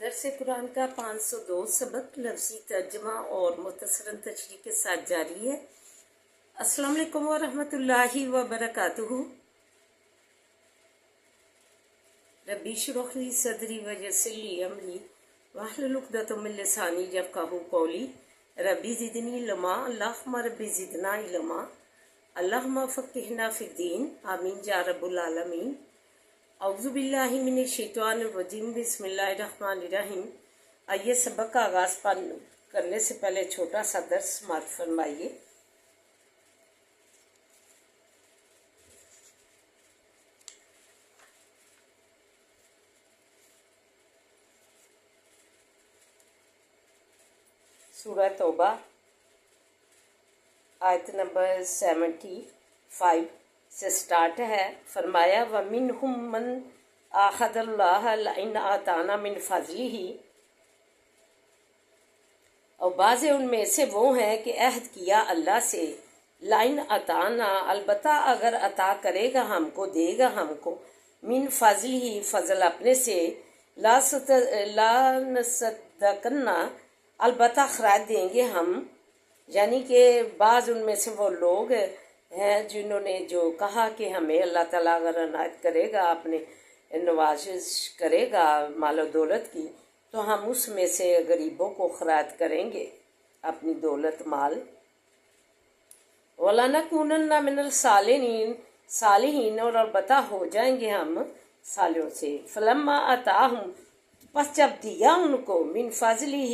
درس قرآن کا 502 سبق لفظی ترجمہ اور مختصراً تشریح کے ساتھ جاری ہے۔ السلام علیکم ورحمۃ اللہ وبرکاتہ۔ ربی اشرح لی صدری ویسر لی امری واحلل عقدۃ من لسانی یفقہوا قولی۔ ربی زدنی علما، اللہم ربی زدنا علما، اللہم فقہنا فی الدین، آمین یا رب العالمین۔ اعوذ باللہ من الشیطان الرجیم، بسم اللہ الرحمن الرحیم۔ آئیے سبق کا آغاز کرنے سے پہلے چھوٹا سا درس سماعت فرمائیے۔ سورہ توبہ آیت نمبر 75 سے سٹارٹ ہے۔ فرمایا وَمِنْهُمْ مَنْ آخَذَ اللَّهَ لَئِنْ آتَانَا مِنْ فَضْلِهِ، اور بعض ان میں سے وہ ہیں کہ عہد کیا اللہ سے، لَئِنْ آتَانَا، البتہ اگر عطا کرے گا ہم کو، دے گا ہم کو، من فضلہ، فضل اپنے سے، لا نصدقنا، البتہ خراج دیں گے ہم۔ یعنی کہ بعض ان میں سے وہ لوگ ہیں جنہوں نے جو کہا کہ ہمیں اللہ تعالیٰ اگر عنایت کرے گا، اپنے نوازش کرے گا مال و دولت کی، تو ہم اس میں سے غریبوں کو خراج کریں گے اپنی دولت مال۔ وَلَنَكُونَنَّ مِنَ الصَّالِحِينَ، اور البتہ ہو جائیں گے ہم صالحوں سے۔ فَلَمَّا آتَاهُمْ، پس جب دیا ان کو، من فضلہ،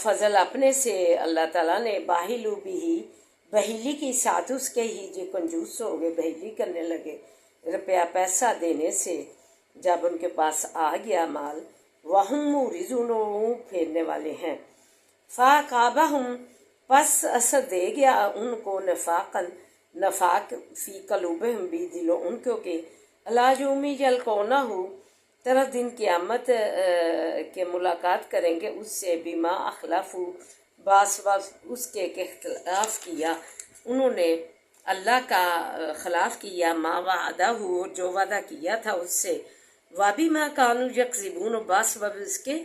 فضل اپنے سے، اللہ تعالیٰ نے، باہلو بھی، بہیلی کی ساتھ اس کے ہی، جو کنجوس ہو گئے، بہیلی کرنے لگے روپیہ پیسہ دینے سے جب ان کے پاس آ گیا مال، وَهُمْ مُعْرِضُونَ، وہ پھیرنے والے ہیں۔ فَعَاقَبَهُمْ، پس اثر دے گیا ان کو، نفاق فی قلوبہم، بھی دلوں ان کو، کہ الی یوم یلقونہ، طرف دن قیامت کے ملاقات کریں گے اس سے، بما اخلفوا، باس اس کے اختلاف کیا انہوں نے، اللہ کا خلاف کیا، ما وعدہ، جو وعدہ کیا تھا اس سے، وبما کانوا یکذبون، باس اس کے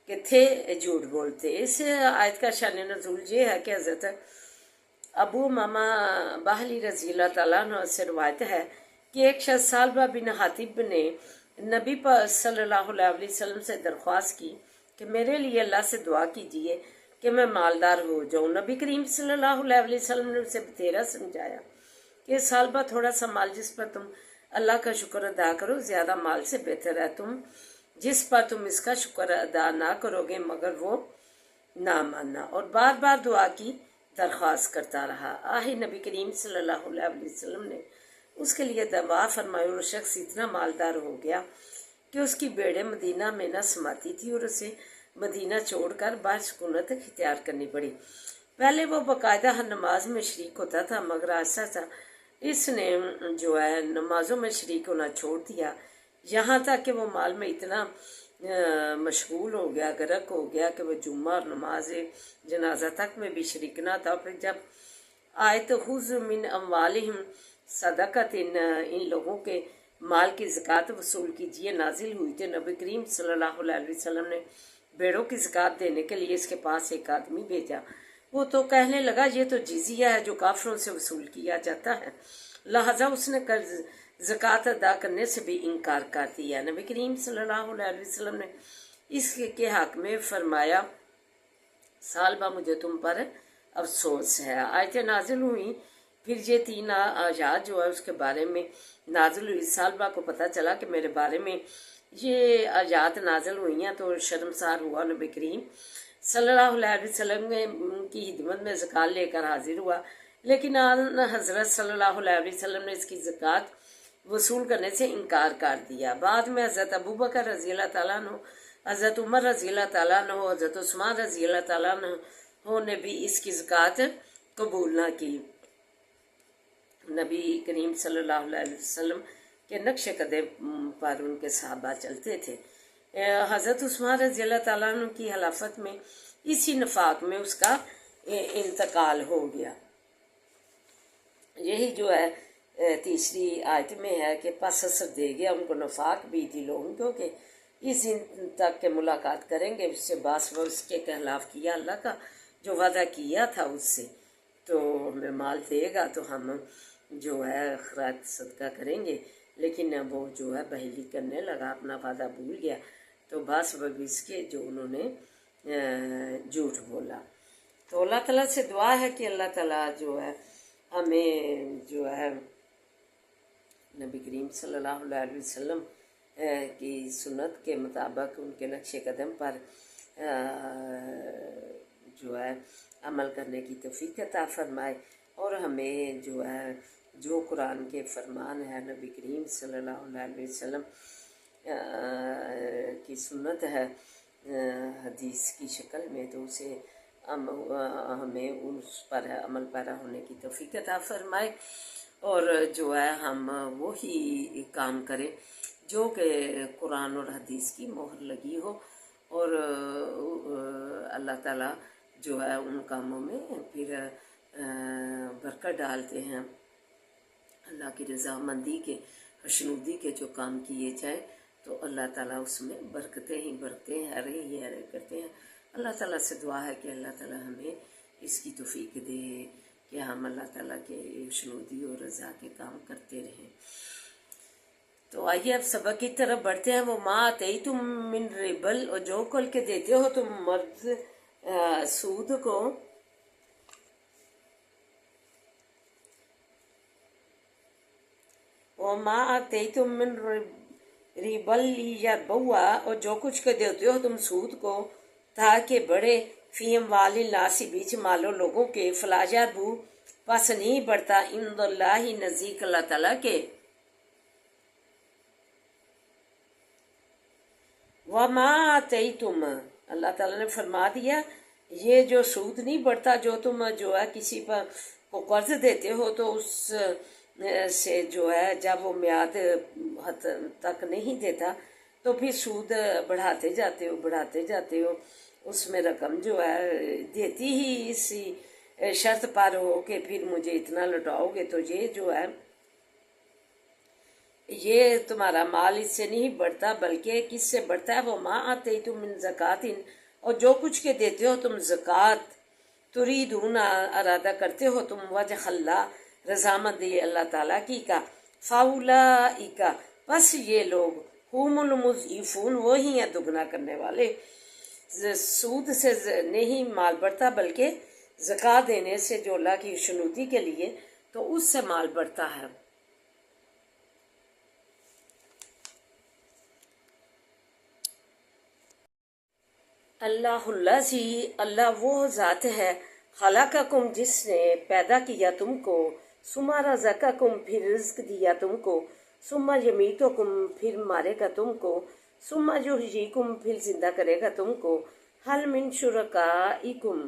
کہ تھے جھوٹ بولتے۔ اس آیت کا شان نزول یہ ہے کہ حضرت ابو امامہ باہلی رضی اللہ تعالیٰ عنہ سے روایت ہے کہ ایک شخص ثعلبہ بن حاتب نے نبی صلی اللہ علیہ وسلم سے درخواست کی کہ میرے لیے اللہ سے دعا کیجیے کہ میں مالدار ہو جاؤں۔ نبی کریم صلی اللہ علیہ وسلم نے اسے بتیرا سمجھایا کہ ثعلبہ، تھوڑا سا مال جس پر تم اللہ کا شکر ادا کرو، زیادہ مال سے بہتر ہے تم جس پر تم اس کا شکر ادا نہ کرو گے مگر وہ نہ ماننا، اور بار بار دعا کی درخواست کرتا رہا۔ آخر نبی کریم صلی اللہ علیہ وسلم نے اس کے لیے دعا فرمائی، اور شخص اتنا مالدار ہو گیا کہ اس کی بھیڑیں مدینہ میں نہ سماتی تھی، اور اسے مدینہ چھوڑ کر باہر سکونت اختیار کرنی پڑی۔ پہلے وہ باقاعدہ ہر نماز میں شریک ہوتا تھا، مگر ایسا اس نے جو ہے نمازوں میں شریک ہونا چھوڑ دیا، یہاں تک کہ وہ مال میں اتنا مشغول ہو گیا، غرق ہو گیا کہ وہ جمعہ اور نماز جنازہ تک میں بھی شریک نہ تھا۔ پھر جب آیت خذ من اموالہم صدقۃ، ان لوگوں کے مال کی زکوٰۃ وصول کیجیے نازل ہوئی تھی، نبی کریم صلی اللہ علیہ وسلم نے بھیڑوں کی زکوٰۃ دینے کے لیے اس کے پاس ایک آدمی بھیجا۔ وہ تو کہنے لگا یہ تو جزیہ ہے جو کافروں سے وصول کیا جاتا ہے، لہذا اس نے زکوٰۃ ادا کرنے سے بھی انکار کر دیا۔ نبی کریم صلی اللہ علیہ وسلم نے اس کے حق میں فرمایا ثعلبہ، مجھے تم پر افسوس ہے۔ آیتیں نازل ہوئی، پھر یہ 3 آیات جو ہے اس کے بارے میں نازل ہوئی۔ ثعلبہ کو پتہ چلا کہ میرے بارے میں یہ آیات نازل ہوئی ہیں، تو شرمسار ہوا، نبی کریم صلی اللہ علیہ وسلم کی خدمت میں زکوٰۃ لے کر حاضر ہوا، لیکن حضرت صلی اللہ علیہ وسلم نے اس کی زکوٰۃ وصول کرنے سے انکار کر دیا۔ بعد میں حضرت ابوبکر رضی اللہ تعالیٰ عنہ، حضرت عمر رضی اللہ تعالیٰ عنہ، حضرت عثمان رضی اللہ تعالیٰ عنہ نے بھی اس کی زکوٰۃ قبول نہ کی۔ نبی کریم صلی اللہ علیہ وسلم کے نقش قدم پر ان کے صحابہ چلتے تھے۔ حضرت عثمان رضی اللہ تعالیٰ عنہ کی خلافت میں اسی نفاق میں اس کا انتقال ہو گیا۔ یہی جو ہے تیسری آیت میں ہے کہ پس اثر دے گیا ان کو نفاق بھی دلوں ان کو، کہ اس دن تک کے ملاقات کریں گے، اس سے باس و اس کے خلاف کیا اللہ کا جو وعدہ کیا تھا اس سے، تو ہمیں مال دے گا تو ہم جو ہے خراج صدقہ کریں گے، لیکن وہ جو ہے بہیلی کرنے لگا، اپنا وعدہ بھول گیا، تو باس و اس کے جو انہوں نے جھوٹ بولا۔ تو اللہ تعالیٰ سے دعا ہے کہ اللہ تعالیٰ جو ہے ہمیں جو ہے نبی کریم صلی اللہ علیہ وسلم کی سنت کے مطابق ان کے نقش قدم پر جو ہے عمل کرنے کی توفیق عطا فرمائے، اور ہمیں جو ہے جو قرآن کے فرمان ہے، نبی کریم صلی اللہ علیہ وسلم کی سنت ہے حدیث کی شکل میں، تو اسے ہمیں اس پر عمل پیرا ہونے کی توفیق عطا فرمائے، اور جو ہے ہم وہی کام کریں جو کہ قرآن اور حدیث کی مہر لگی ہو، اور اللہ تعالیٰ جو ہے ان کاموں میں پھر برکت ڈالتے ہیں۔ اللہ کی رضامندی کے، خوشنودی کے جو کام کیے جائیں تو اللہ تعالیٰ اس میں برکتیں ہی برکتیں ہرے کرتے ہیں۔ اللہ تعالیٰ سے دعا ہے کہ اللہ تعالیٰ ہمیں اس کی توفیق دے کہ ہم اللہ تعالیٰ کے خوشنودی اور رضا کے کام کرتے رہیں۔ تو آئیے اب سبق کی طرف بڑھتے ہیں۔ وہ ما آتیتم من ربل، اور جو کل کے دیتے ہو تم مرد سود کو، وما آتیتم من ربل لیربوا، اور جو کچھ کے دیتے ہو تم سود کو تاکہ بڑھے فی اموال الناس، بیچ مالوں لوگوں کے، فلا یربو، پس نہیں بڑھتا، عند اللہ، نزدیک اللہ تعالیٰ کے، وما آتیتم، اللہ تعالیٰ نے فرما دیا یہ جو سود نہیں بڑھتا، جو تم جو ہے کسی پر کو قرض دیتے ہو تو اس سے جو ہے جب وہ میعاد حد تک نہیں دیتا تو پھر سود بڑھاتے جاتے ہو، اس میں رقم جو ہے دیتی ہی اسی شرط پر ہو کہ پھر مجھے اتنا لوٹاؤ گے، تو یہ جو ہے یہ تمہارا مال اس سے نہیں بڑھتا، بلکہ کس سے بڑھتا ہے؟ وہ ماں آتے تم من زکوٰۃ، اور جو کچھ کے دیتے ہو تم زکوٰۃ، تریدون، ارادہ کرتے ہو تم، وجہ اللہ، رضامندی اللہ تعالیٰ کی کا، فاولئک، پس یہ لوگ، هم المضعفون، وہی ہیں دگنا کرنے والے۔ سود سے نہیں مال بڑھتا، بلکہ زکوٰۃ دینے سے جو اللہ کی خوشنودی کے لیے، تو اس سے مال بڑھتا ہے۔ اللہ الذی، اللہ وہ ذات ہے، خلقکم، جس نے پیدا کیا تم کو، ثم رزقکم، پھر رزق دیا تم کو، ثم یمیتکم، پھر مارے گا تم کو، ثم یحییکم، پھر زندہ کرے گا تم کو، حل من شرکائکم،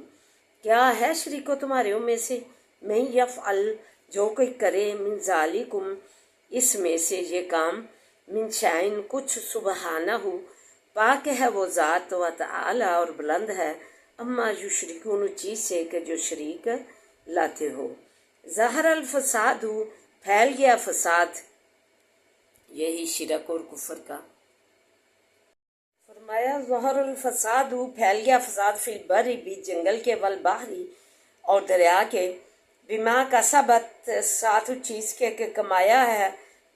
کیا ہے شریکو تمہارے میں سے، من یفعل، جو کوئی کرے، من ذالکم، اس میں سے یہ کام، من شائن، کچھ، سبحانہ، پاک ہے وہ ذات، و تعالی، اور بلند ہے، اما یشرکون، چیز سے کہ جو شریک لاتے ہو۔ ظہر الفساد، پھیل گیا فساد، یہی شرک اور کفر کا۔ فرمایا ظہر الفساد، پھیل گیا فساد، فی البر، بھی جنگل کے، والبحری، اور دریا کے، بما کسبت، ساتھ چیز کے کہ کمایا ہے،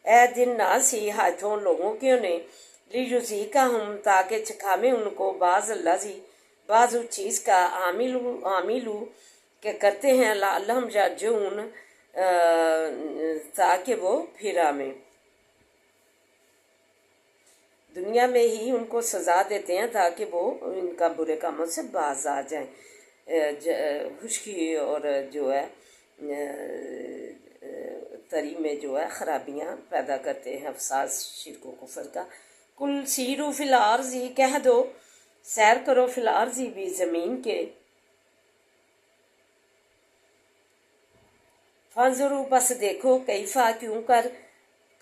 اے دن ناسی، ہاتھوں لوگوں کے نے، لیذیقہم، تاکہ چکھاوے ان کو، بعض چیز کا، عاملو کہ کرتے ہیں، لعلہم یرجعون، تاکہ وہ پھر آویں، دنیا میں ہی ان کو سزا دیتے ہیں تاکہ وہ ان کا برے کاموں سے باز آ جائیں۔ خشکی اور جو ہے تری میں جو ہے خرابیاں پیدا کرتے ہیں، افساد، شرک و کفر کا۔ کل سیرو فی الارض، کہہ دو سیر کرو، فی الارض، بھی زمین کے، فانظروا، پس دیکھو، کیفا، کیوں کر،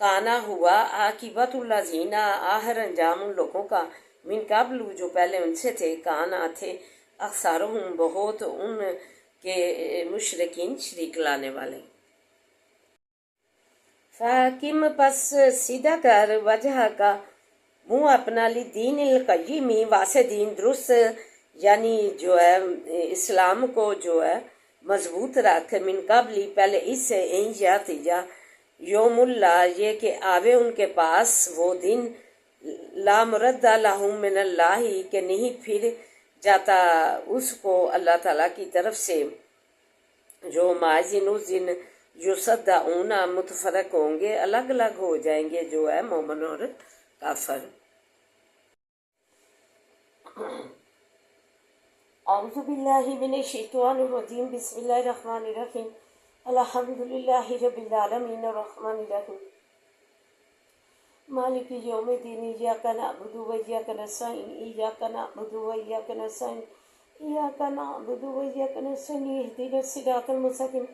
کانا ہوا، عاقبت الذین، آخر انجام ان لوگوں کا، من قبل، جو پہلے ان سے تھے، کانا تھے، اکثرہم، بہت ان کے، مشرکین، شریک لانے والے۔ فاقم، پس سیدھا کر، وجہ کا، منہ اپنا لی دین القیمی واسع دین درست یعنی جو ہے اسلام کو جو ہے مضبوط رکھ من قبلی پہلے اس سے این یا یوم اللہ یہ کہ آوے ان کے پاس وہ دن لا مرد لہم من اللہ کہ نہیں پھر جاتا اس کو اللہ تعالیٰ کی طرف سے جو ماضین اس دن یصدعون متفرق ہوں گے الگ الگ ہو جائیں گے جو ہے مومن اور کافر اعوذ باللہ من الشیطان الرجیم بسم اللہ الرحمن الرحیم الحمد للہ رب العالمین الرحمن الرحیم مالک یوم الدین ایاک نعبد و ایاک نستعین ایاک نعبد و ایاک نستعین ایاک نعبد و ایاک نستعین اهدنا الصراط المستقیم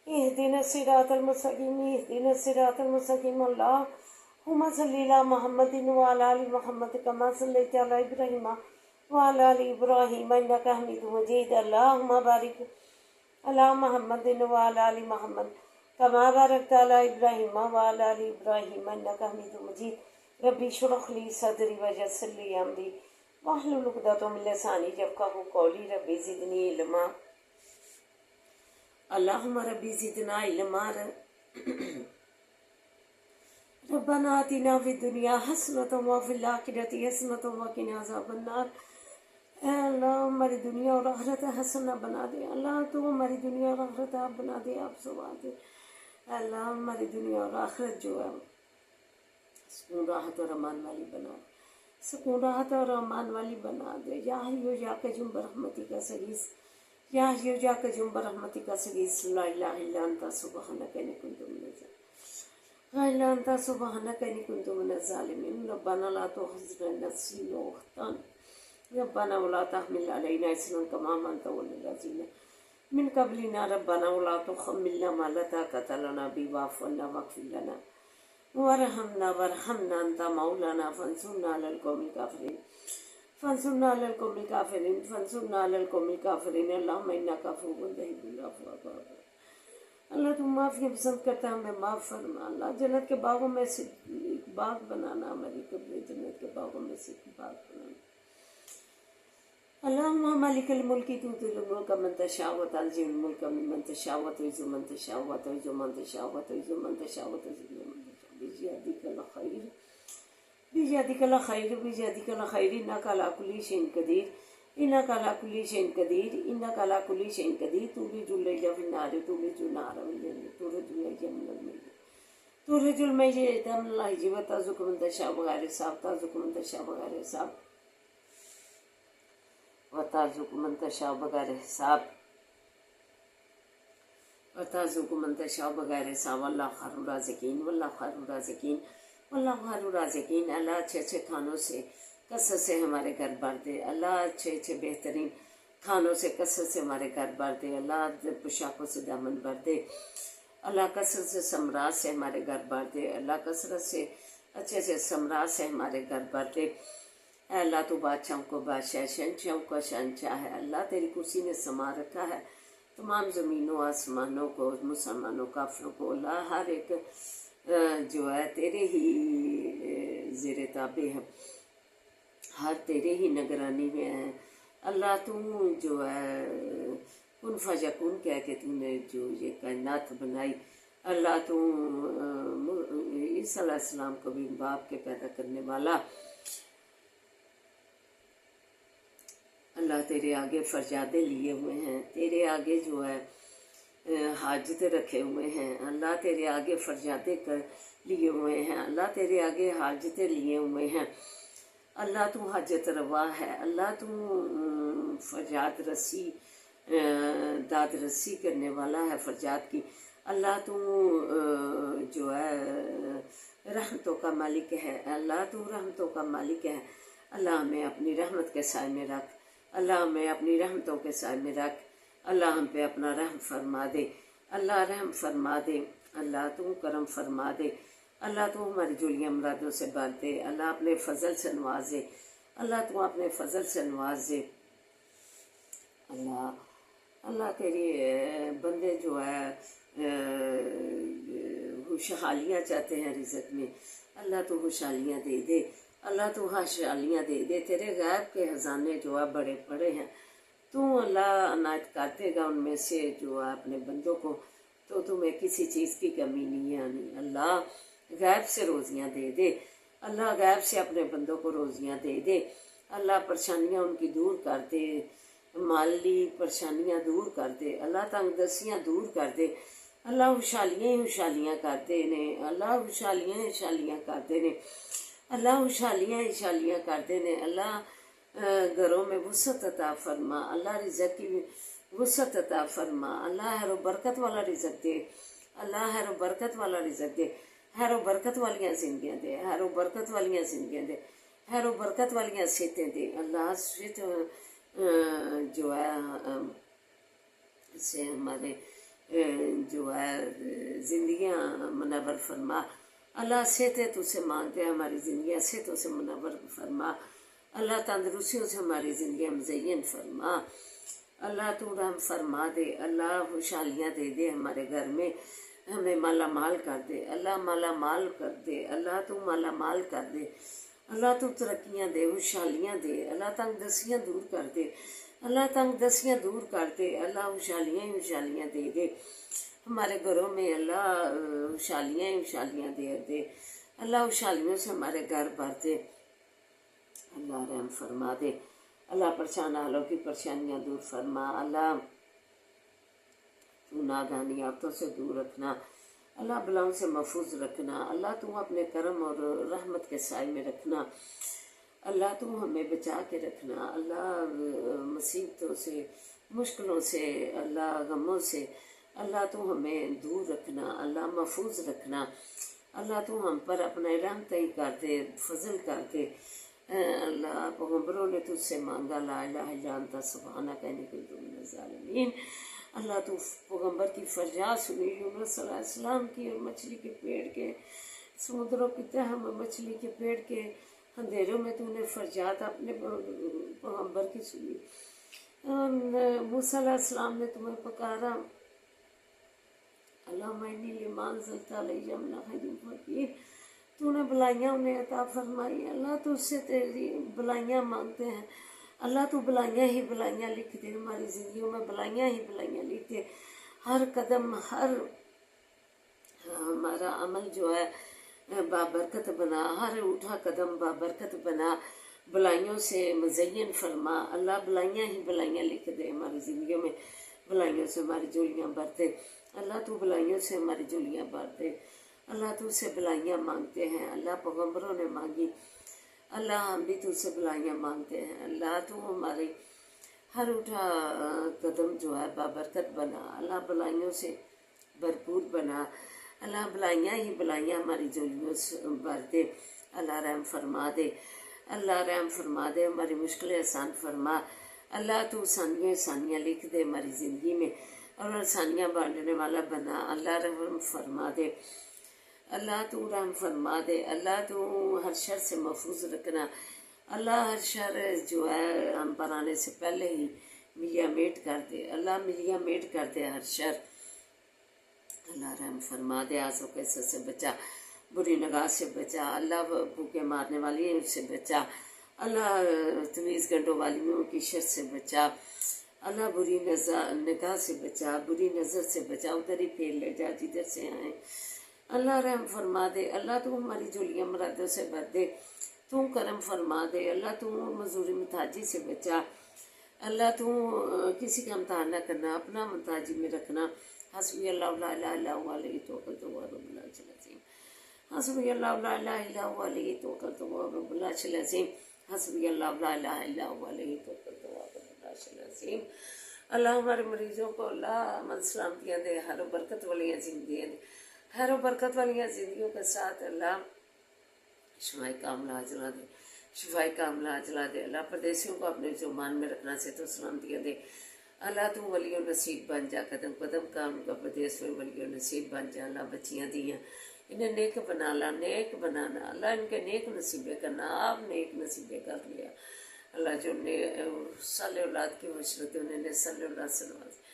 اهدنا الصراط المستقیم اهدنا الصراط المستقیم اللهم صل علی محمد وعلی آل محمد کما صلیت علی ابراہیم وعلی آل ابراہیم انک حمید مجید اللهم بارک علی محمد وعلی آل محمد کما بارکت علی ابراہیم وعلی آل ابراہیم انک حمید مجید ربی اشرح لی صدری ویسر لی امری واحلل عقدۃ من لسانی یفقہوا قولی ربی زدنی علما اللہم ربی زدنا علما ربنا آتنا فی الدنیا حسنۃ وفی الآخرۃ حسنۃ وقنا عذاب النار اے اللہ ہماری دنیا اور آخرت حسنہ بنا دے اللہ تو ہماری دنیا اور آخرت آپ بنا دے آپ سوا دے اے اللہ ہماری دنیا اور آخرت جو ہے سکون راحت اور امان والی بنا دے سکون راحت اور امان والی بنا دے یا حیو یا قیوم برحمتی کا سگیس یا حیو یا قیوم برحمتی کا سگیس لا الہ الا انت سبحانک انی کنت من الظالمین الا انت سبحانک انی کنت من الظالمین ربنا لا تؤاخذنا نسینا واخطأنا ربنا ولا تحمل علينا إصرا كما حملته على الذين من قبلنا ربنا ولا تحملنا ما لا طاقة لنا به واعف عنا واغفر لنا وارحمنا أنت مولانا فانصرنا على القوم الكافرين فانصرنا على القوم الكافرين فانصرنا على القوم الكافرين اللهم إنك عفو تحب العفو فاعف عنا اللہ تم معافی پسند کرتا ہے ہمیں معاف فرما اللہ جنت کے باغوں میں سے ایک باغ بنانا ہماری قبر جنت کے باغوں میں سے ایک باغ بنانا اللهم مالك الملك تؤتي الملك من تشاء وتنزع الملك ممن تشاء وتعز من تشاء وتعز من تشاء وتعز من تشاء وتذل من تشاء بيدك الخير بيدك الخير بيدك الخير إنك على كل شيء قدير إنك على كل شيء قدير إنك على كل شيء قدير تولج الليل في النهار تولج النهار في الليل تولج الحي من الميت تولج الميت من الحي وترزق من تشاء بغير حساب ترزق من تشاء بغير حساب وترزق من تشاء بغیر حساب وترزق من تشاء بغیر حساب اللہ خیر الرازقین واللہ خیر الرازقین واللہ خیر الرازقین اللہ اچھے اچھے کھانوں سے کثرت سے ہمارے گھر بھر دے اللہ اچھے اچھے بہترین کھانوں سے کثرت سے ہمارے گھر بھر دے اللہ پوشاکوں سے دامن بھر دے اللہ کثرت سے ثمرات سے ہمارے گھر بھر دے اللہ کثرت سے اچھے سے ثمرات سے ہمارے گھر بھر دے اے اللہ تو بادشاہوں کو بادشاہ شہنشاہوں کا شہنشاہ ہے اللہ تیری کرسی نے سما رکھا ہے تمام زمینوں آسمانوں کو مسلمانوں کافروں کو اللہ ہر ایک جو ہے تیرے ہی زیر تابع ہے ہر تیرے ہی نگرانی میں ہے اللہ تو جو ہے کن فیکون کہہ کے تو نے جو یہ کائنات بنائی اللہ تو عیسیٰ علیہ السلام کو بھی باپ کے پیدا کرنے والا اللہ تیرے آگے فرجادے لیے ہوئے ہیں تیرے آگے جو ہے حاجتیں رکھے ہوئے ہیں اللہ تیرے آگے فرجادے کر لیے ہوئے ہیں اللہ تیرے آگے حاجتیں لیے ہوئے ہیں اللہ تو حاجت روا ہے اللہ تو فرجاد رسی داد رسی کرنے والا ہے فرجاد کی اللہ تو جو ہے رحمتوں کا مالک ہے اللہ تو رحمتوں کا مالک ہے اللہ ہمیں اپنی رحمت کے سائے میں رکھ اللہ ہمیں اپنی رحمتوں کے سائے میں رکھ اللہ ہم پہ اپنا رحم فرما دے اللہ رحم فرما دے اللہ تو کرم فرما دے اللہ تو ہماری جولیاں مرادوں سے بھر دے اللہ اپنے فضل سے نواز دے اللہ تو اپنے فضل سے نواز دے اللہ تیری بندے جو ہے خوشحالیاں چاہتے ہیں رزق میں اللہ تو خوشحالیاں دے دے اللہ تو خوشحالیاں دے دے، تیرے غیب کے خزانے جو ہے بڑے بڑے ہیں، تو اللہ عنایت کر دے گا ان میں سے جو ہے اپنے بندوں کو، تو تمہیں کسی چیز کی کمی نہیں آنی۔ اللہ غیب سے روزیاں دے دے، اللہ غیب سے اپنے بندوں کو روزیاں دے دے، اللہ پریشانیاں ان کی دور کر دے، مالی پریشانیاں دور کر دے، اللہ تنگ دستیاں دور کر دے، اللہ خوشحالیاں ہی خوشحالیاں کرتے نے، اللہ خوشحالیاں ہی خوشحالیاں کرتے نے، اللہ خوشحالیاں ہی خوشحالیاں کرتے نے۔ اللہ گھروں میں وسعت عطا فرما، اللہ رزق کی وسعت عطا فرما، اللہ خیر و برکت والا رزق دے، اللہ خیر و برکت والا رزق دے، خیر و برکت والیاں زندگیاں دے، خیر و برکت والیاں زندگیاں دے، خیر و برکت والیاں صحتیں دے، اللہ صحت جو ہے سے ہمارے جو ہے زندگیاں منور فرما، اللہ صحت تو سے مانگتے ہیں، ہماری زندگیاں صحتوں سے منور فرما، اللہ تندرستیوں سے ہماری زندگیاں مزین فرما، اللہ تو رحم فرما دے، اللہ خوشحالیاں دے دے ہمارے گھر میں، ہمیں مالا مال کر دے، اللہ مالا مال کر دے، اللہ تو مالا مال کر دے، اللہ تو ترقیاں دے، خوشحالیاں دے، اللہ تنگ دستیاں دور کر دے، اللہ تنگ دستیاں دور کر دے، اللہ خوشحالیاں ہی خوشحالیاں دے دے ہمارے گھروں میں، اللہ خوشحالیاں ہی خوشحالیاں دے دے، اللہ خوشحالیوں سے ہمارے گھر بھر دے، اللہ رحم فرما دے، اللہ پریشان حالوں کی پریشانیاں دور فرما، اللہ تو نادانی آفتوں سے دور رکھنا، اللہ بلاؤں سے محفوظ رکھنا، اللہ تو اپنے کرم اور رحمت کے سائے میں رکھنا، اللہ تو ہمیں بچا کے رکھنا، اللہ مصیبتوں سے، مشکلوں سے، اللہ غموں سے، اللہ تو ہمیں دور رکھنا، اللہ محفوظ رکھنا، اللہ تو ہم پر اپنے رحمت ہی کر دے، فضل کر دے، اللہ پیغمبروں نے تجھ سے مانگا لا الہ الا انت سبحانک انی کنت من الظالمین، اللہ تو پیغمبر کی فریاد سنی، یونس صلی اللہ علیہ وسلم کی اور مچھلی کے پیڑ کے، سمندروں کی تہہ میں مچھلی کے پیڑ کے اندھیروں میں تو نے فریاد اپنے پیغمبر کی سنی، موسیٰ علیہ السلام نے تمہیں پکارا، اللہم انی لما انزلت علی من خیر فقیر، تو نے بلائیاں انہیں عطا فرمائی، اللہ تو اس سے تیری بلائیاں مانگتے ہیں، اللہ تو بلائیاں ہی بلائیاں لکھ دے، ہماری زندگیوں میں بلائیاں ہی بلائیاں لکھ دے، ہر قدم ہر ہمارا عمل جو ہے بابرکت بنا، ہر اٹھا قدم بابرکت بنا، بلائیوں سے مزین فرما، اللہ بلائیاں ہی بلائیاں لکھ دے ہماری زندگیوں میں، بلائیوں سے ہماری جولیاں بھر دے، اللہ تو بلائیوں سے ہماری جولیاں بھر دے، اللہ تو سے بلائیاں مانگتے ہیں، اللہ پیغمبروں نے مانگی، اللہ ہم بھی تو سے بلائیاں مانگتے ہیں، اللہ تو ہمارے ہر اٹھا قدم جو ہے بابرکت بنا، اللہ بلائیوں سے بھرپور بنا، اللہ بلائیاں ہی بلائیاں ہماری جولیوں سے بھر دے، اللہ رحم فرما دے، اللہ رحم فرما دے، ہماری مشکلیں آسان فرما، اللہ تو آسانیاں آسانیاں لکھ دے ہماری زندگی میں، اور آسانیاں بانٹنے والا بنا، اللہ رحم فرما دے، اللہ تو رحم فرما دے، اللہ تو ہر شر سے محفوظ رکھنا، اللہ ہر شر جو ہے ہم پر آنے سے پہلے ہی ملیا میٹ کر دے، اللہ ملیا میٹ کر دے ہر شر، اللہ رحم فرما دے، آنسوں کے سر سے بچا، بری نگاہ سے بچا، اللہ بھوکے مارنے والی ان سے بچا، اللہ تمیز گنڈوں والیوں کی شر سے بچا، اللہ بری نگاہ سے بچا، بری نظر سے بچا، ادھر ہی پھیر لے جا جدھر سے آئیں، اللہ رحم فرما دے، اللہ تو ہماری جولیاں مرادوں سے بھر دے، تو کرم فرما دے، اللہ تو مزوری محتاجی سے بچا، اللہ تو کسی کا امتحان نہ کرنا، اپنا محتاجی میں رکھنا، حسبی اللہ لا الہ الا هو علیہ توکلت وهو رب العرش العظیم، حسبی اللہ لا الہ الا هو علیہ توکلت وهو رب العرش العظیم، حسبی اللہ لا الہ الا هو علیہ توکلت وهو رب العرش العظیم، اللہ ہمارے مریضوں کو اللہ امن سلامتیاں دے، خیر و برکت والیاں زندگیاں دے، خیر و برکت والیاں زندگیوں کے ساتھ اللہ شفائے کاملہ عاجلہ دے، شفائے کاملہ عاجلہ دے، اللہ پردیسیوں کو اپنے زمان میں رکھنا سے تو سلامتیاں دے، اللہ تو ولی و نصیب بن جا، قدم قدم کا ان کا پردیس میں ولی و نصیب بن جا، اللہ بچیاں دیاں انہیں نیک بنا لا، نیک بنانا، اللہ ان کے نیک نصیبے کرنا، آپ نیک نصیبے کر لیا، اللہ جو صالح اولاد کی مشرت انہیں نے صالح اولاد سے نوازے،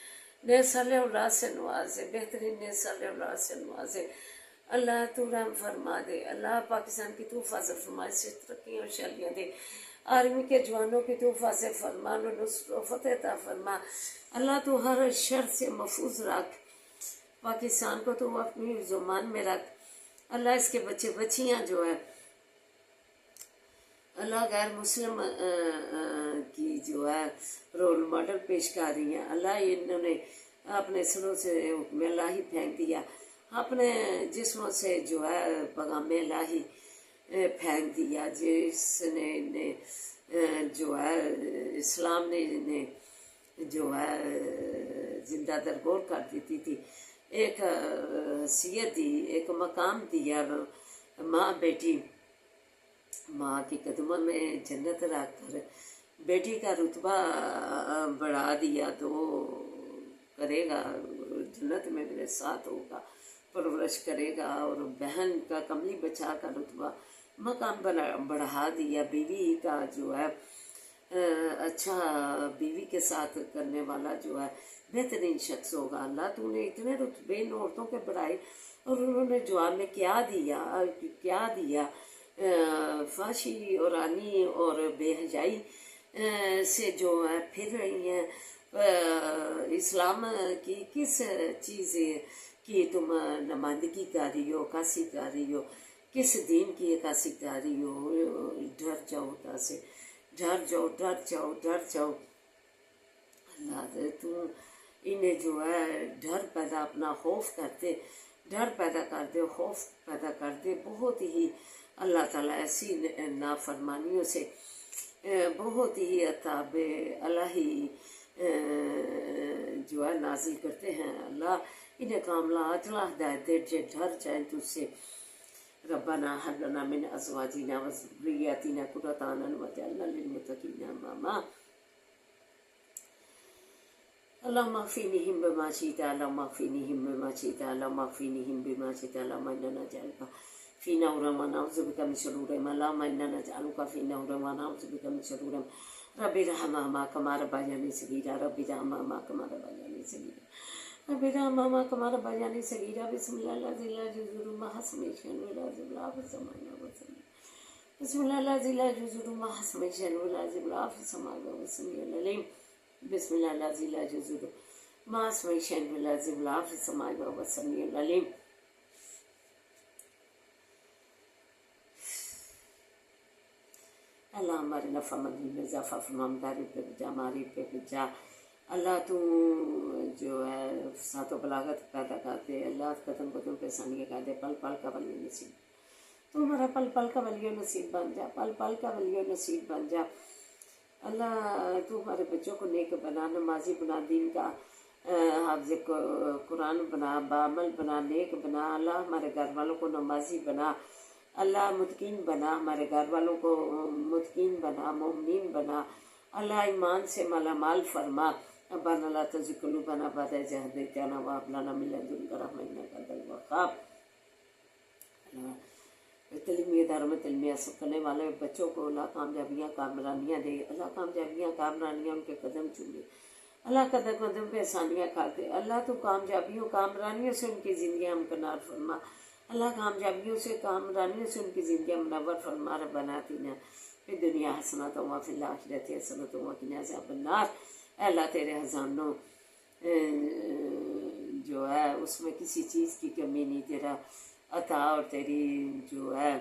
نئے صالح اولاد سے نوازے، بہترین نئے صالح اولاد سے نوازے، اللہ تو رحم فرما دے، اللہ پاکستان کی تو حفاظت فرما، اس سے ترقی اور شادیاں دے، آرمی کے جوانوں کی تو حفاظت فرما، نصر و فتح عطا فرما، اللہ تو ہر شر سے محفوظ رکھ، پاکستان کو تو اپنی زمان میں رکھ، اللہ اس کے بچے بچیاں جو ہے اللہ غیر مسلم کی جو ہے رول ماڈل پیش کر رہی ہیں، اللہ انہوں نے اپنے سروں سے حکم الہی پھینک دیا، اپنے جسموں سے جو ہے پیغام الہی پھینک دیا، جس نے جو ہے اسلام نے انہیں جو ہے زندہ درگور کر دیتی تھی، ایک حیثیت دی، ایک مقام دیا، ماں بیٹی، ماں کے قدموں میں جنت رکھ کر بیٹی کا رتبہ بڑھا دیا تو کرے گا، جنت میں میرے ساتھ ہوگا، پرورش کرے گا، اور بہن کا کملی بچا کا رتبہ مقام بڑھا دیا، بیوی کا جو ہے اچھا بیوی کے ساتھ کرنے والا جو ہے بہترین شخص ہوگا، اللہ تو نے اتنے رتبے ان عورتوں کے بڑھائے، اور انہوں نے جواب میں کیا دیا، فحاشی اور رانی اور بے حیائی سے جو ہے پھر رہی ہیں، اسلام کی کس چیز کی تم نمائندگی کر رہی ہو، عکاسی کر رہی ہو، کس دین کی عکاسی کر رہی ہو، ڈر جاؤ خدا سے، ڈر جاؤ اللہ، تم انہیں جو ہے ڈر پیدا، اپنا خوف کرتے، ڈر پیدا کر دے، خوف پیدا کر دے، بہت ہی اللہ تعالیٰ ایسی نافرمانیوں سے بہت ہی عذاب الہی جو ہے نازل کرتے ہیں، اللہ انہیں کاملہ اجلا ہدایت دے، جو ڈر جائیں تجھ سے، ربنا هب لنا من ازواجنا وذرياتنا قرة اعين واجعلنا للمتقين اماما، اللهم اكفنيهم بما شئت، اللهم اكفنيهم بما شئت، اللهم اكفنيهم بما شئت، اللهم انا نجعلك في نورهم ونعوذ بك من شرورهم، اللهم انا نجعلك في نورهم ونعوذ بك من شرورهم، رب ارحمهما كما ربياني صغيرا، رب ارحمهما كما ربياني صغيرا، رب ارحمهما كما ربياني صغيرا، بسم الله الذي لا يضر مع اسمه شيء ولا يضر في السماء والارض، بسم الله الذي لا يضر مع اسمه شيء ولا يضر في السماء والسميع العليم، بسم الله الذي لا يضر مع اسمه شيء ولا يضر في السماء والسميع العليم. اللہ ہمارے نفع مندی میں اضافہ فرما، ہماری پہ بجا، ہماری پہ بجا، اللہ تو جو ہے فساد و بلاغت پیدا کرتے، اللہ قدم قدم پہ ثانیہ کر دے، پل پل کا ولی نصیب، تو ہمارا پل پل کا ولی نصیب بن جا، پل پل کا ولی نصیب بن جا، اللہ تو ہمارے بچوں کو نیک بنا، نمازی بنا، دین کا حافظ قرآن بنا، بعمل بنا، نیک بنا، اللہ ہمارے گھر والوں کو نمازی بنا، اللہ متقین بنا، ہمارے گھر والوں کو متقین بنا، مومنین بنا، اللہ ایمان سے مالا مال فرما، ربنا لا تزغ قلوبنا بعد إذ هديتنا وهب لنا من لدنك رحمة إنك أنت الوهاب. تعلیمی اداروں میں تعلیمی حاصل کرنے والے بچوں کو اللہ کامیابیاں کامرانیاں دے، اللہ کامیابیاں کامرانیاں ان کے قدم چومے، اللہ قدم قدم پہ آسانیاں کھاتے، اللہ تو کامیابیوں کامرانیوں سے ان کی زندگیاں مکنار فرما، اللہ کامیابیوں سے کامرانیوں سے ان کی زندگیاں منور فرما، ربنا آتنا فی الدنیا حسنۃ وفی الآخرۃ حسنۃ وقنا عذاب النار، اے اللہ تیرے خزانوں جو ہے اس میں کسی چیز کی کمی نہیں، تیرا عطا اور تیری جو ہے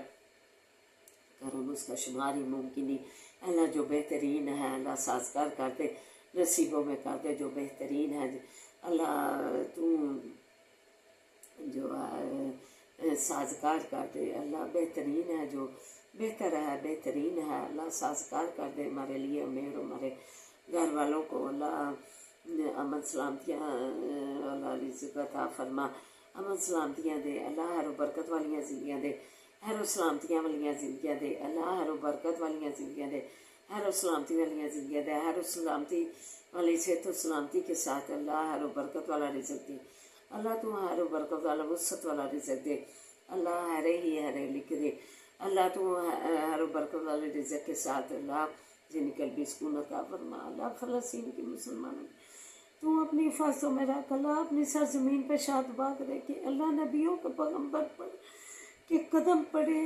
کرم اس کا شمار ہی ممکن نہیں، اللہ جو بہترین ہے اللہ سازگار کر دے، نصیبوں میں کر دے جو بہترین ہے، اللہ تو جو ہے سازگار کر دے، اللہ بہترین ہے جو بہتر ہے، بہترین ہے، اللہ سازگار کر دے ہمارے لیے، ہمیں اور ہمارے گھر والوں کو، اللہ امن سلامتیاں، اللہ رزق عطا فرما، امن سلامتیاں دے، اللہ ہر و برکت والیاں زندگیاں دے، ہر و سلامتیاں والیاں زندگیاں دے، اللہ ہر و برکت والیاں زندگیاں دے، ہر و سلامتی والیاں زندگیاں دے، ہر و سلامتی والی صحت و سلامتی کے ساتھ اللہ ہر و برکت والا رزق دے، اللہ تو ہر و برکت والا وسعت والا رزق دے، اللہ ہرے ہی ہرے لکھ دے، اللہ تو ہر و برکت والے رزق کے ساتھ اللہ جن قلبی سکون عطا فرما، اللہ فلسطین کے مسلمانوں تو اپنی حفاظتوں میں رکھ اللہ، اپنی سرزمین پہ شاد باد رکھے اللہ، نبیوں کے پیغمبر پر کے قدم پڑے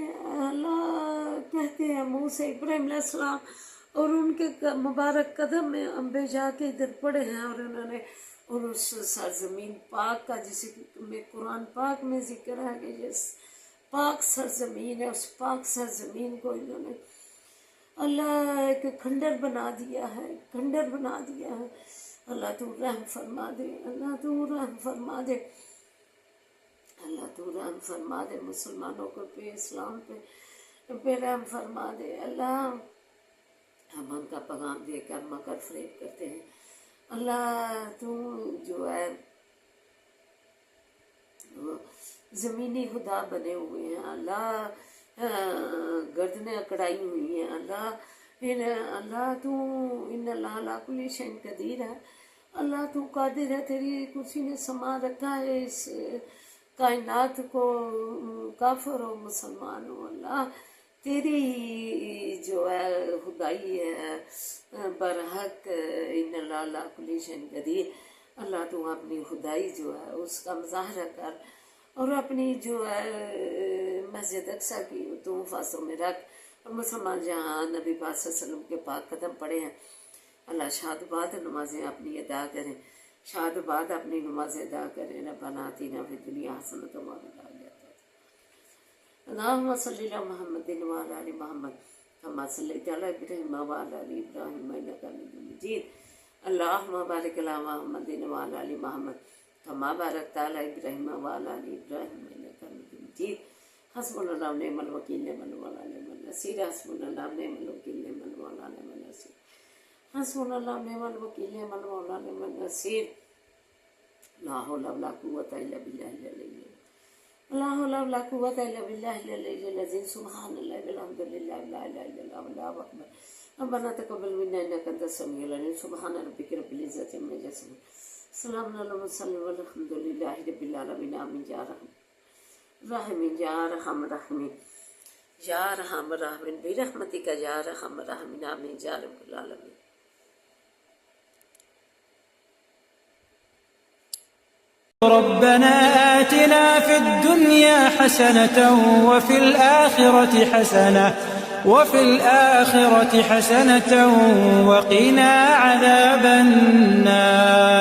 اللہ، کہتے ہیں منہ سے ابراہیم علیہ السلام اور ان کے مبارک قدم میں انبے جا کے ادھر پڑے ہیں، اور انہوں نے اور اس سرزمین پاک کا جسے میں قرآن پاک میں ذکر ہے کہ جس پاک سرزمین ہے، اس پاک سرزمین کو انہوں نے اللہ ایک کھنڈر بنا دیا ہے، کھنڈر بنا دیا ہے۔ اللہ تو رحم فرما دے، اللہ تو رحم فرما دے، اللہ تو رحم فرما دے، مسلمانوں کو پہ اسلام پہ رحم فرما دے اللہ۔ ہم ان کا پیغام دے کر مکر فریب کرتے ہیں اللہ، تو جو ہے زمینی خدا بنے ہوئے ہیں اللہ، گردنیں اکڑائی ہوئی ہیں اللہ، اللہ تو ان اللہ علی کل شیء قدیر ہے اللہ، تو قادر ہے، تیری کرسی نے سما رکھا ہے اس کائنات کو، کافر ہو مسلمان ہو اللہ، تیری جو ہے خدائی ہے برحق، ان اللہ علی کل شیء قدیر اللہ، تو اپنی خدائی جو ہے اس کا مظاہرہ کر، اور اپنی جو ہے مسجد اقصیٰ کی تو حفاظتوں میں رکھ، اور مسلمان جہاں نبی پاک صلی اللہ علیہ وسلم کے پاک قدم پڑے ہیں اللہ، شاد باد نمازیں اپنی ادا کریں، شاد باد اپنی نمازیں ادا کریں۔ ربنا آتنا فی الدنیا حسنۃ وفی الآخرۃ، اللہم صلی علی محمد وعلی آل محمد کما صلیت علی ابراہیم وعلی آل ابراہیم انک حمید مجید، اللہم بارک علی محمد وعلی آل محمد کما بارکت علی ابراہیم وعلی آل ابراہیم انک حمید مجید، حسبنا اللہ ونعم الوکیل نعم المولا نعم النصیر، حسبنا اللہ ونعم الوکیل نعم المولا نعم النصیر، حسبنا اللہ ونعم الوکیل نعم المولا نعم النصیر، لا حول ولا قوۃ الا باللہ العلی العظیم، لا حول ولا قوۃ الا باللہ العلی العظیم، سبحان اللہ والحمد للہ لا الہ الا اللہ واللہ اکبر، ربنا تقبل منا انک انت السمیع العلیم، سبحان ربک رب العزۃ عما یصفون، سلام علی المرسلین والحمد للہ رب العالمین، آمین یا رحمین یا ارحم الراحمین یا ارحم الراحمین برحمتک یا ارحم الراحمین، آمین یا رب العالمین۔ ربنا آتنا في الدنيا حسنة وفي الآخرة حسنة وقنا عذاب النار